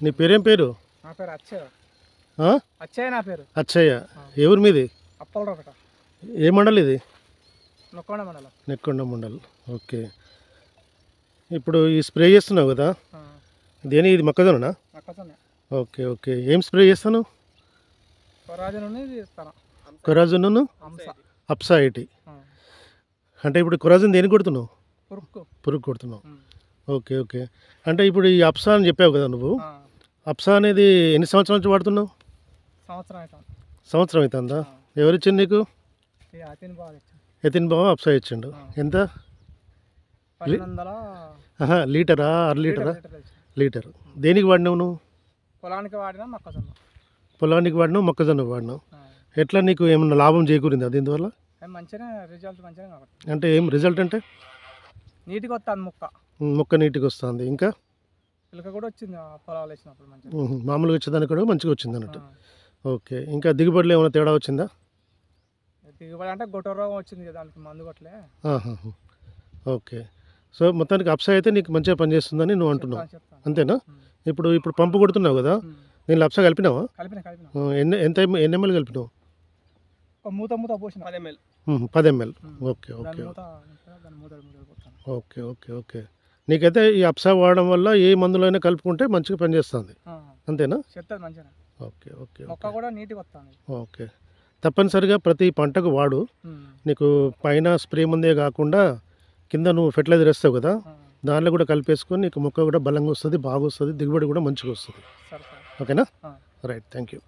నీ పేరేం పేరు? నా పేరు అచ్చయ్య. ఆ? అచ్చయ్య నా పేరు. అచ్చయ్య. ఎవరు మీది? అప్పలరావుపేట. ఏ మండల్ ఇది? నొక్కొండ మండలం. నెక్కొండ మండల్. ఓకే. ఇప్పుడు ఈ స్ప్రే చేస్తున్నావు కదా, దేని ఇది మొక్కజొన్న? మొక్కజొన్న. Okay okay. ఏం స్ప్రే చేస్తాను? కొరాజన్ అప్సా 80. అంటే ఇప్పుడు కొరాజన్ దేనికి కొడుతున్నావు? పురుగు కొడుతున్నావు. Okay okay. అంటే ఇప్పుడు ఈ అప్సా అని చెప్పావు కదా నువ్వు, అప్సా అనేది ఎన్ని సంవత్సరాల నుంచి వాడుతున్నావు? సంవత్సరం అవుతుందా? ఎవరిచ్చింది నీకు? యతిన్ బావ అప్సా ఇచ్చిండు. ఎంత? లీటరా? అర లీటరా? లీటర్. దేనికి వాడినావు నువ్వు? పొలానికి వాడినా మొక్కజొన్న. పొలానికి వాడినావు, మొక్కజొన్న వాడినావు. ఎట్లా నీకు ఏమన్నా లాభం చేకూరిందా దీనివల్ల? మంచిగా రిజల్ట్ మంచిగా కాబట్టి. అంటే ఏం రిజల్ట్? అంటే నీట్గా వస్తుంది మొక్క నీట్గా వస్తుంది. ఇంకా పిలక కూడా వచ్చింది పొలాలు వేసినప్పుడు మంచిగా. మామూలుగా వచ్చేదానికి కూడా మంచిగా వచ్చింది అన్నట్టు. ఓకే. ఇంకా దిగుబడిలో ఏమైనా తేడా వచ్చిందా? దిగుబడి అంటే గొట్ట రోగం వచ్చింది కదా, దానికి మందు కొట్టలే. ఓకే. సో మొత్తానికి అప్సా అయితే నీకు మంచిగా పనిచేస్తుందని నువ్వు అంటున్నావు, అంతేనా? ఇప్పుడు పంపు కొడుతున్నావు కదా, దీనిలో అప్సా కలిపినావా? ఎన్ని ఎంఎల్ కలిపినావు? మూత పోసిన 10 ml. 10 ml. Okay okay okay okay okay. నీకైతే ఈ అప్సా వాడడం వల్ల ఏ మందులైనా కలుపుకుంటే మంచిగా పనిచేస్తుంది, అంతేనా? Okay okay okay. తప్పనిసరిగా ప్రతి పంటకు వాడు. నీకు పైన స్ప్రే ముందే కాకుండా కింద నువ్వు ఫెర్టిలైజర్ వేస్తావు కదా, దాంట్లో కూడా కలిపేసుకొని నీకు మొక్క కూడా బలంగా వస్తుంది, బాగా వస్తుంది, దిగుబడి కూడా మంచిగా వస్తుంది. ఓకేనా? రైట్. Thank you.